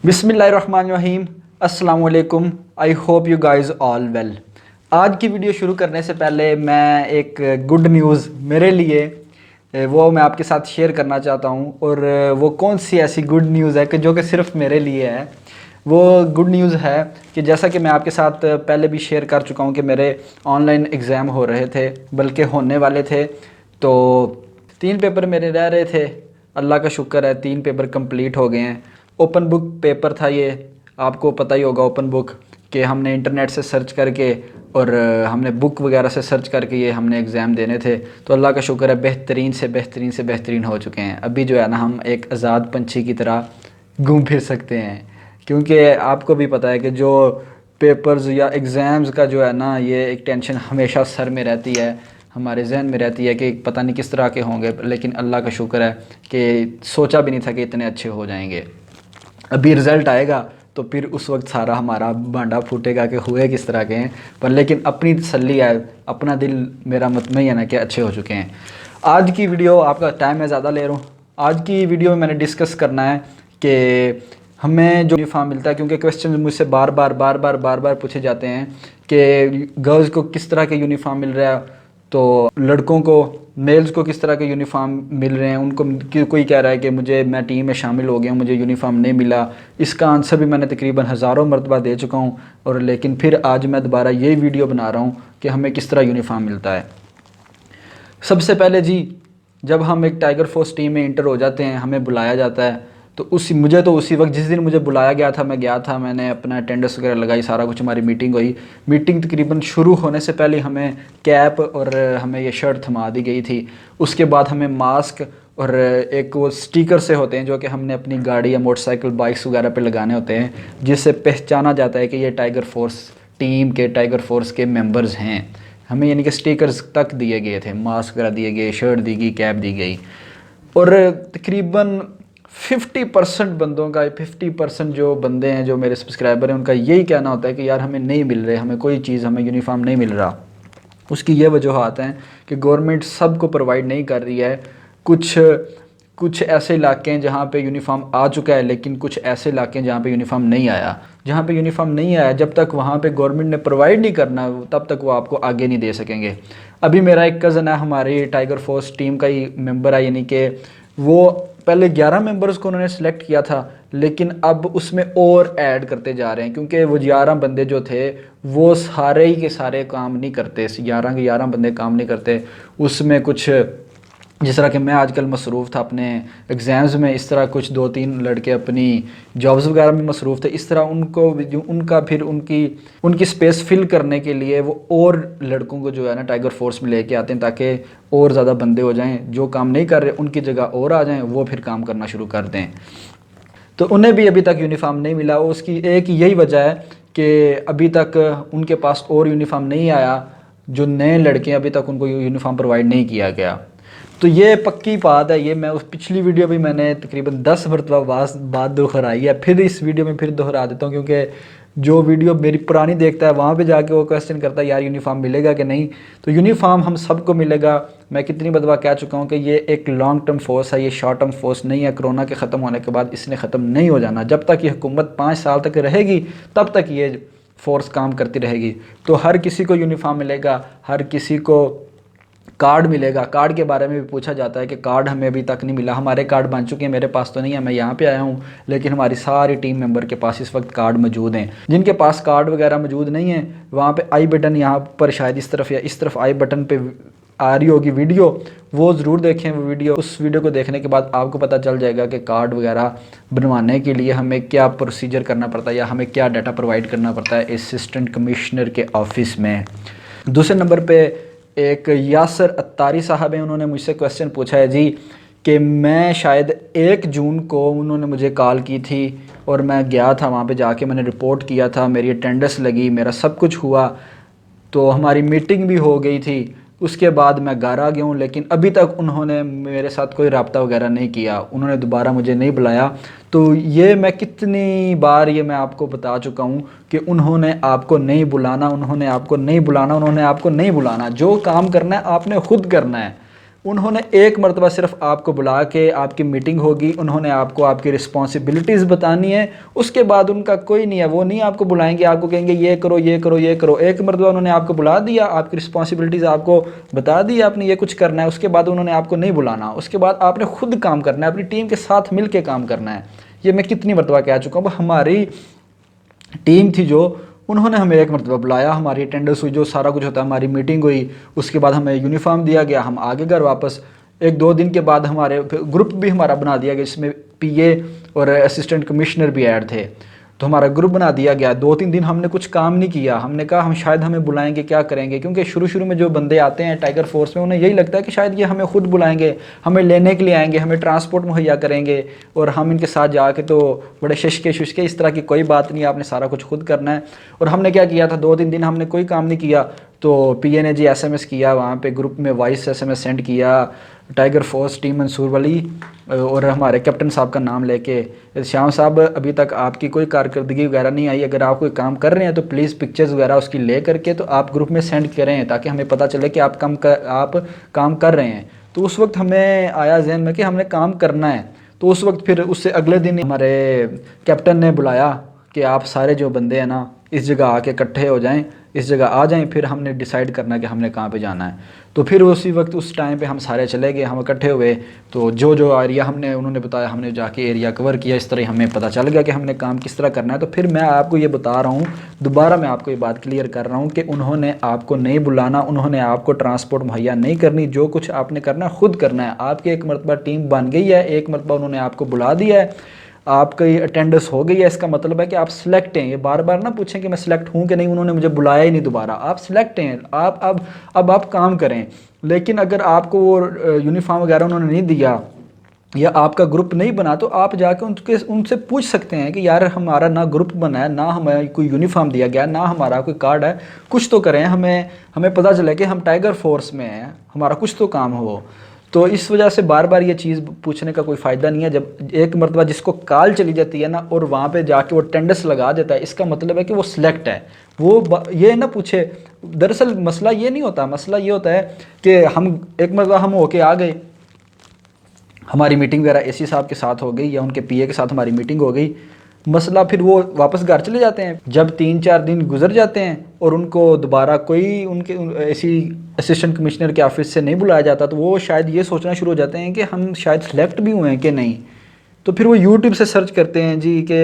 बिस्मिल्लाहिर्रहमानिर्रहीम। अस्सलाम वालेकुम। I hope you guys all well. आज की वीडियो शुरू करने से पहले मैं एक गुड न्यूज़ मेरे लिए वो मैं आपके साथ शेयर करना चाहता हूँ। और वो कौन सी ऐसी गुड न्यूज़ है कि जो कि सिर्फ मेरे लिए है। वो गुड न्यूज़ है कि जैसा कि मैं आपके साथ पहले भी शेयर कर चुका हूँ कि मेरे ऑनलाइन एग्ज़ाम हो रहे थे, बल्कि होने वाले थे। तो 3 पेपर मेरे रह रहे थे। अल्लाह का शुक्र है 3 पेपर कंप्लीट हो गए हैं। ओपन बुक पेपर था ये, आपको पता ही होगा ओपन बुक कि हमने इंटरनेट से सर्च करके और हमने बुक वगैरह से सर्च करके ये हमने एग्ज़ाम देने थे। तो अल्लाह का शुक्र है बेहतरीन से बेहतरीन से बेहतरीन हो चुके हैं। अभी जो है ना हम एक आज़ाद पंछी की तरह घूम फिर सकते हैं, क्योंकि आपको भी पता है कि जो पेपर्स या एग्ज़ाम्स का जो है ना ये एक टेंशन हमेशा सर में रहती है, हमारे जहन में रहती है कि पता नहीं किस तरह के होंगे। लेकिन अल्लाह का शुक्र है कि सोचा भी नहीं था कि इतने अच्छे हो जाएंगे। अभी रिज़ल्ट आएगा तो फिर उस वक्त सारा हमारा भांडा फूटेगा कि हुए किस तरह के हैं। पर लेकिन अपनी तसल्ली है, अपना दिल मेरा मुतमईन है ना कि अच्छे हो चुके हैं। आज की वीडियो आपका टाइम मैं ज़्यादा ले रहा हूँ। आज की वीडियो में मैंने डिस्कस करना है कि हमें जो यूनिफॉर्म मिलता है, क्योंकि क्वेश्चन मुझसे बार बार पूछे जाते हैं कि गर्ल्स को किस तरह के यूनिफॉर्म मिल रहा है, तो लड़कों को मेल्स को किस तरह के यूनिफॉर्म मिल रहे हैं। उनको कोई कह रहा है कि मैं टीम में शामिल हो गया हूँ, मुझे यूनिफॉर्म नहीं मिला। इसका आंसर भी मैंने तकरीबन हज़ारों मरतबा दे चुका हूँ। और लेकिन फिर आज मैं दोबारा यही वीडियो बना रहा हूँ कि हमें किस तरह यूनिफॉर्म मिलता है। सबसे पहले जी, जब हम एक टाइगर फोर्स टीम में इंटर हो जाते हैं, हमें बुलाया जाता है। तो उसी वक्त जिस दिन मुझे बुलाया गया था मैं गया था, मैंने अपना अटेंडेंस वगैरह लगाई, सारा कुछ, हमारी मीटिंग हुई। मीटिंग तकरीबन शुरू होने से पहले हमें कैप और हमें ये शर्ट थमा दी गई थी। उसके बाद हमें मास्क और एक वो स्टिकर से होते हैं जो कि हमने अपनी गाड़ी या मोटरसाइकिल बाइक्स वगैरह पे लगाने होते हैं, जिससे पहचाना जाता है कि ये टाइगर फोर्स टीम के, टाइगर फोर्स के मेंबर्स हैं। हमें यानी कि स्टिकर्स तक दिए गए थे, मास्क वगैरह दिए गए, शर्ट दी गई, कैप दी गई। और तकरीबन 50% बंदों का, 50% जो बंदे हैं जो मेरे सब्सक्राइबर हैं, उनका यही कहना होता है कि यार हमें नहीं मिल रहे, हमें कोई चीज़, हमें यूनिफॉर्म नहीं मिल रहा। उसकी ये वजूहत हैं कि गवर्नमेंट सबको प्रोवाइड नहीं कर रही है। कुछ कुछ ऐसे इलाके हैं जहाँ पे यूनिफॉर्म आ चुका है, लेकिन कुछ ऐसे इलाके हैं जहाँ पे यूनिफॉर्म नहीं आया। जहाँ पे यूनिफॉर्म नहीं आया, जब तक वहाँ पे गवर्नमेंट ने प्रोवाइड नहीं करना तब तक वो आपको आगे नहीं दे सकेंगे। अभी मेरा एक कज़न है, हमारी टाइगर फोर्स टीम का ही मेंबर है, यानी कि वो पहले 11 मेंबर्स को उन्होंने सेलेक्ट किया था, लेकिन अब उसमें और ऐड करते जा रहे हैं, क्योंकि वो 11 बंदे जो थे वो सारे ही के सारे काम नहीं करते। 11 के 11 बंदे काम नहीं करते। उसमें कुछ, जिस तरह कि मैं आजकल मसरूफ़ था अपने एग्ज़ाम्स में, इस तरह कुछ 2-3 लड़के अपनी जॉब्स वगैरह में मसरूफ़ थे। इस तरह उनको उनका फिर उनकी स्पेस फिल करने के लिए वो और लड़कों को जो है ना टाइगर फोर्स में लेके आते हैं, ताकि और ज़्यादा बंदे हो जाएं, जो काम नहीं कर रहे उनकी जगह और आ जाएं, वो फिर काम करना शुरू कर दें। तो उन्हें भी अभी तक यूनिफॉर्म नहीं मिला। उसकी एक यही वजह है कि अभी तक उनके पास और यूनिफॉर्म नहीं आया। जो नए लड़के हैं अभी तक उनको यूनिफॉर्म प्रोवाइड नहीं किया गया। तो ये पक्की बात है। ये मैं उस पिछली वीडियो भी मैंने तकरीबन 10 मरतबा बात दोहराई है, फिर इस वीडियो में फिर दोहरा देता हूँ, क्योंकि जो वीडियो मेरी पुरानी देखता है वहाँ पे जाके वो क्वेश्चन करता है यार यूनिफॉर्म मिलेगा कि नहीं। तो यूनिफॉर्म हम सबको मिलेगा। मैं कितनी मरतबा कह चुका हूँ कि ये एक लॉन्ग टर्म फोर्स है, ये शॉर्ट टर्म फोर्स नहीं है। कोरोना के ख़त्म होने के बाद इसने ख़त्म नहीं हो जाना। जब तक ये हुकूमत 5 साल तक रहेगी तब तक ये फोर्स काम करती रहेगी। तो हर किसी को यूनिफॉर्म मिलेगा, हर किसी को कार्ड मिलेगा। कार्ड के बारे में भी पूछा जाता है कि कार्ड हमें अभी तक नहीं मिला। हमारे कार्ड बन चुके हैं, मेरे पास तो नहीं है, मैं यहाँ पे आया हूँ, लेकिन हमारी सारी टीम मेंबर के पास इस वक्त कार्ड मौजूद हैं। जिनके पास कार्ड वगैरह मौजूद नहीं है, वहाँ पे आई बटन, यहाँ पर शायद इस तरफ या इस तरफ आई बटन पे आ रही होगी वीडियो, वो ज़रूर देखें वो वीडियो। उस वीडियो को देखने के बाद आपको पता चल जाएगा कि कार्ड वगैरह बनवाने के लिए हमें क्या प्रोसीजर करना पड़ता है या हमें क्या डाटा प्रोवाइड करना पड़ता है असिस्टेंट कमिश्नर के ऑफिस में। दूसरे नंबर पर एक यासर अत्तारी साहब हैं, उन्होंने मुझसे क्वेश्चन पूछा है जी कि मैं शायद 1 जून को उन्होंने मुझे कॉल की थी और मैं गया था वहाँ पे, जाके मैंने रिपोर्ट किया था, मेरी अटेंडेंस लगी, मेरा सब कुछ हुआ, तो हमारी मीटिंग भी हो गई थी। उसके बाद मैं घर आ गया हूँ, लेकिन अभी तक उन्होंने मेरे साथ कोई रब्ता वगैरह नहीं किया, उन्होंने दोबारा मुझे नहीं बुलाया। तो ये मैं कितनी बार ये मैं आपको बता चुका हूँ कि उन्होंने आपको नहीं बुलाना, उन्होंने आपको नहीं बुलाना, उन्होंने आपको नहीं बुलाना। जो काम करना है आपने खुद करना है। उन्होंने एक मरतबा सिर्फ आपको बुला के आपकी मीटिंग होगी, उन्होंने आपको आपकी रिस्पॉन्सिबिलिटीज़ बतानी है, उसके बाद उनका कोई नहीं है, वो नहीं आपको बुलाएंगे, आपको कहेंगे ये करो ये करो ये करो। एक मरतबा उन्होंने आपको बुला दिया, आपकी रिस्पॉन्सिबिलिटीज़ आपको बता दी, आपने ये कुछ करना है, उसके बाद उन्होंने आपको नहीं बुलाना, उसके बाद आपने खुद काम करना है, अपनी टीम के साथ मिल के काम करना है। ये मैं कितनी मरतबा कह चुका हूँ। हमारी टीम थी जो, उन्होंने हमें एक मरतबा बुलाया, हमारी अटेंडेंस हुई, जो सारा कुछ होता है, हमारी मीटिंग हुई, उसके बाद हमें यूनिफॉर्म दिया गया, हम आगे घर वापस। एक दो दिन के बाद हमारे ग्रुप भी हमारा बना दिया गया, जिसमें पीए और असिस्टेंट कमिश्नर भी ऐड थे। तो हमारा ग्रुप बना दिया गया। 2-3 दिन हमने कुछ काम नहीं किया, हमने कहा हम शायद हमें बुलाएंगे, क्या करेंगे, क्योंकि शुरू में जो बंदे आते हैं टाइगर फोर्स में, उन्हें यही लगता है कि शायद ये हमें खुद बुलाएंगे, हमें लेने के लिए आएंगे, हमें ट्रांसपोर्ट मुहैया करेंगे और हम इनके साथ जाके तो बड़े शशके शुशके, इस तरह की कोई बात नहीं, आपने सारा कुछ खुद करना है। और हमने क्या किया था, 2-3 दिन हमने कोई काम नहीं किया, तो पीए ने जी एसएमएस किया, वहाँ पे ग्रुप में वॉइस एसएमएस सेंड किया, टाइगर फोर्स टीम मंसूर वाली और हमारे कैप्टन साहब का नाम लेके, श्याम साहब अभी तक आपकी कोई कारकर्दगी वगैरह नहीं आई, अगर आप कोई काम कर रहे हैं तो प्लीज़ पिक्चर्स वगैरह उसकी ले करके तो आप ग्रुप में सेंड करें, ताकि हमें पता चले कि आप काम कर रहे हैं। तो उस वक्त हमें आया जहन में कि हमने काम करना है। तो उस वक्त फिर उससे अगले दिन हमारे कैप्टन ने बुलाया कि आप सारे जो बंदे हैं ना, इस जगह आके इकट्ठे हो जाएं, इस जगह आ जाएं, फिर हमने डिसाइड करना है कि हमने कहाँ पे जाना है। तो फिर उसी वक्त उस टाइम पे हम सारे चले गए, हम इकट्ठे हुए, तो जो जो एरिया हमने, उन्होंने बताया, हमने जाके एरिया कवर किया, इस तरह हमें पता चल गया कि हमने काम किस तरह करना है। तो फिर मैं आपको ये बता रहा हूँ, दोबारा मैं आपको ये बात क्लियर कर रहा हूँ कि उन्होंने आपको नहीं बुलाना, उन्होंने आपको ट्रांसपोर्ट मुहैया नहीं करनी, जो कुछ आपने करना है खुद करना है। आपकी एक मरतबा टीम बन गई है, एक मरतबा उन्होंने आपको बुला दिया है, आपकी अटेंडेंस हो गई है, इसका मतलब है कि आप सिलेक्ट हैं। ये बार बार ना पूछें कि मैं सिलेक्ट हूँ कि नहीं, उन्होंने मुझे बुलाया ही नहीं दोबारा, आप सिलेक्ट हैं, आप अब आप काम करें। लेकिन अगर आपको वो यूनिफॉर्म वगैरह उन्होंने नहीं दिया या आपका ग्रुप नहीं बना, तो आप जाके उनसे पूछ सकते हैं कि यार हमारा ना ग्रुप बना है, ना हमें कोई यूनिफॉर्म दिया गया, ना हमारा कोई कार्ड है, कुछ तो करें, हमें पता चले कि हम टाइगर फोर्स में हैं, हमारा कुछ तो काम हो। तो इस वजह से बार बार ये चीज़ पूछने का कोई फ़ायदा नहीं है। जब एक मरतबा जिसको कॉल चली जाती है ना और वहाँ पे जाके वो अटेंडेंस लगा देता है, इसका मतलब है कि वो सिलेक्ट है। वो ये ना पूछे, दरअसल मसला ये नहीं होता, मसला ये होता है कि हम एक मरतबा हम होके आ गए, हमारी मीटिंग वगैरह एसी साहब के साथ हो गई या उनके पीए के साथ हमारी मीटिंग हो गई, मसला फिर वो वापस घर चले जाते हैं। जब 3-4 दिन गुजर जाते हैं और उनको दोबारा कोई उनके ऐसी असिस्टेंट कमिश्नर के ऑफिस से नहीं बुलाया जाता, तो वो शायद ये सोचना शुरू हो जाते हैं कि हम शायद सेलेक्ट भी हुए हैं कि नहीं। तो फिर वो यूट्यूब से सर्च करते हैं जी कि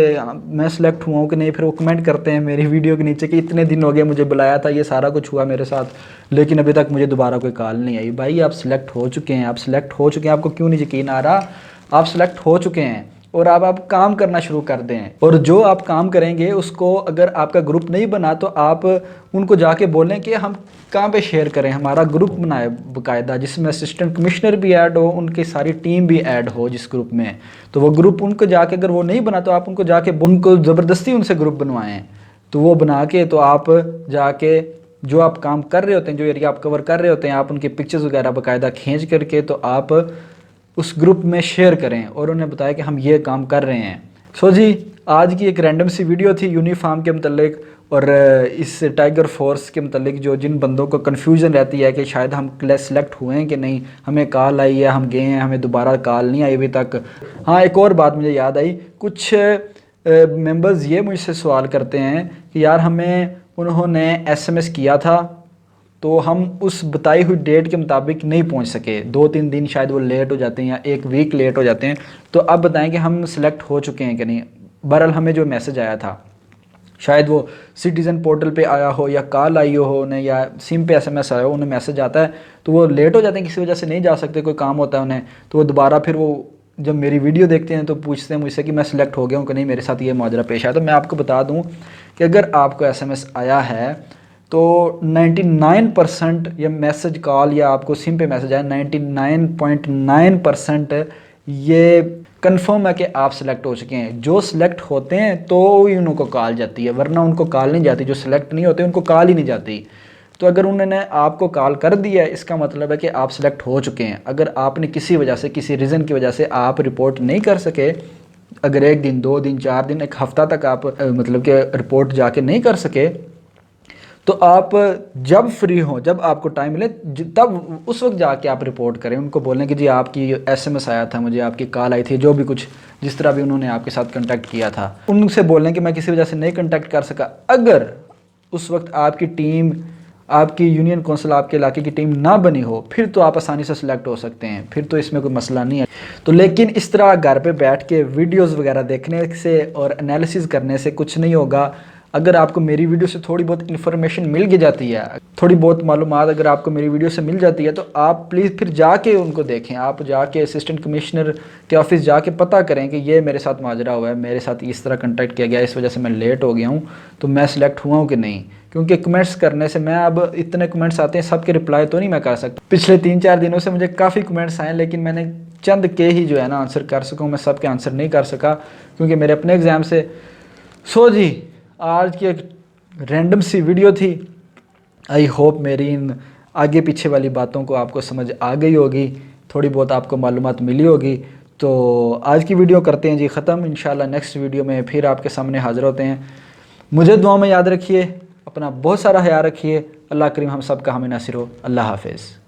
मैं सिलेक्ट हुआ हूँ कि नहीं, फिर वो कमेंट करते हैं मेरी वीडियो के नीचे कि इतने दिन हो गए मुझे बुलाया था, ये सारा कुछ हुआ मेरे साथ, लेकिन अभी तक मुझे दोबारा कोई कॉल नहीं आई। भाई आप सिलेक्ट हो चुके हैं, आप सिलेक्ट हो चुके हैं, आपको क्यों नहीं यकीन आ रहा? आप सिलेक्ट हो चुके हैं और अब आप काम करना शुरू कर दें। और जो आप काम करेंगे उसको, अगर आपका ग्रुप नहीं बना तो आप उनको जाके बोलें कि हम कहाँ पे शेयर करें, हमारा ग्रुप बनाए बाकायदा, जिसमें असिस्टेंट कमिश्नर भी ऐड हो, उनकी सारी टीम भी ऐड हो जिस ग्रुप में। तो वो ग्रुप उनको जाके, अगर वो नहीं बना तो आप उनको जाके उनको ज़बरदस्ती उनसे ग्रुप बनवाएं। तो वो बना के तो आप जाके जो आप काम कर रहे होते हैं, जो एरिया आप कवर कर रहे होते हैं, आप उनके पिक्चर्स वगैरह बाकायदा खींच करके तो आप उस ग्रुप में शेयर करें और उन्हें बताया कि हम ये काम कर रहे हैं। सो जी, आज की एक रैंडम सी वीडियो थी यूनिफॉर्म के मतलब और इस टाइगर फोर्स के मतलब, जो जिन बंदों को कन्फ्यूज़न रहती है कि शायद हम सेलेक्ट हुए हैं कि नहीं, हमें कॉल आई है, हम गए हैं, हमें दोबारा कॉल नहीं आई अभी तक। हाँ, एक और बात मुझे याद आई, कुछ मेंबर्स ये मुझसे सवाल करते हैं कि यार हमें उन्होंने एसएमएस किया था तो हम उस बताई हुई डेट के मुताबिक नहीं पहुंच सके, 2-3 दिन शायद वो लेट हो जाते हैं या 1 वीक लेट हो जाते हैं, तो अब बताएं कि हम सिलेक्ट हो चुके हैं कि नहीं। बहरहाल हमें जो मैसेज आया था, शायद वो सिटीज़न पोर्टल पे आया हो या कॉल आई हो उन्हें या सिम पे एसएमएस आया हो, उन्हें मैसेज आता है तो वो लेट हो जाते हैं, किसी वजह से नहीं जा सकते, कोई काम होता है उन्हें, तो वो दोबारा फिर वो जब मेरी वीडियो देखते हैं तो पूछते हैं मुझसे कि मैं सिलेक्ट हो गया हूँ कि नहीं, मेरे साथ ये माजरा पेश आया। तो मैं आपको बता दूँ कि अगर आपको एसएमएस आया है तो 99% या मैसेज कॉल या आपको सिम पे मैसेज आया, 99.9% ये कंफर्म है कि आप सिलेक्ट हो चुके हैं। जो सिलेक्ट होते हैं तो ही उनको कॉल जाती है, वरना उनको कॉल नहीं जाती। जो सिलेक्ट नहीं होते उनको कॉल ही नहीं जाती। तो अगर उन्होंने आपको कॉल कर दिया है, इसका मतलब है कि आप सिलेक्ट हो चुके हैं। अगर आपने किसी वजह से, किसी रीज़न की वजह से आप रिपोर्ट नहीं कर सके, अगर 1 दिन, 2 दिन, 4 दिन, 1 हफ़्ता तक आप मतलब कि रिपोर्ट जाके नहीं कर सके, तो आप जब फ्री हो, जब आपको टाइम मिले, तब उस वक्त जाके आप रिपोर्ट करें। उनको बोलें कि जी आपकी SMS आया था, मुझे आपकी कॉल आई थी, जो भी कुछ जिस तरह भी उन्होंने आपके साथ कांटेक्ट किया था, उनसे बोलें कि मैं किसी वजह से नहीं कांटेक्ट कर सका। अगर उस वक्त आपकी टीम, आपकी यूनियन कौंसिल, आपके इलाके की टीम ना बनी हो, फिर तो आप आसानी से सिलेक्ट हो सकते हैं, फिर तो इसमें कोई मसला नहीं है। तो लेकिन इस तरह घर पे बैठ के वीडियोस वगैरह देखने से और एनालिसिस करने से कुछ नहीं होगा। अगर आपको मेरी वीडियो से थोड़ी बहुत इन्फॉर्मेशन मिल के जाती है, थोड़ी बहुत मालूमात अगर आपको मेरी वीडियो से मिल जाती है, तो आप प्लीज़ फिर जाके उनको देखें। आप जाके असिस्टेंट कमिश्नर के ऑफिस जाके पता करें कि ये मेरे साथ माजरा हुआ है, मेरे साथ इस तरह कंटेक्ट किया गया, इस वजह से मैं लेट हो गया हूँ, तो मैं सिलेक्ट हुआ हूँ कि नहीं। क्योंकि कमेंट्स करने से, मैं अब इतने कमेंट्स आते हैं, सबके रिप्लाई तो नहीं मैं कर सकता। पिछले 3-4 दिनों से मुझे काफ़ी कमेंट्स आए, लेकिन मैंने चंद के ही जो है ना आंसर कर सकूँ, मैं सबके आंसर नहीं कर सका क्योंकि मेरे अपने एग्ज़ाम से। सो जी, आज की एक रैंडम सी वीडियो थी। आई होप मेरी इन आगे पीछे वाली बातों को आपको समझ आ गई होगी, थोड़ी बहुत आपको मालूमात मिली होगी। तो आज की वीडियो करते हैं जी ख़त्म। इंशाल्लाह नेक्स्ट वीडियो में फिर आपके सामने हाज़िर होते हैं। मुझे दुआ में याद रखिए, अपना बहुत सारा ख्याल रखिए। अल्लाह करीम हम सब का हमें नासिर हो। अल्लाह हाफिज़।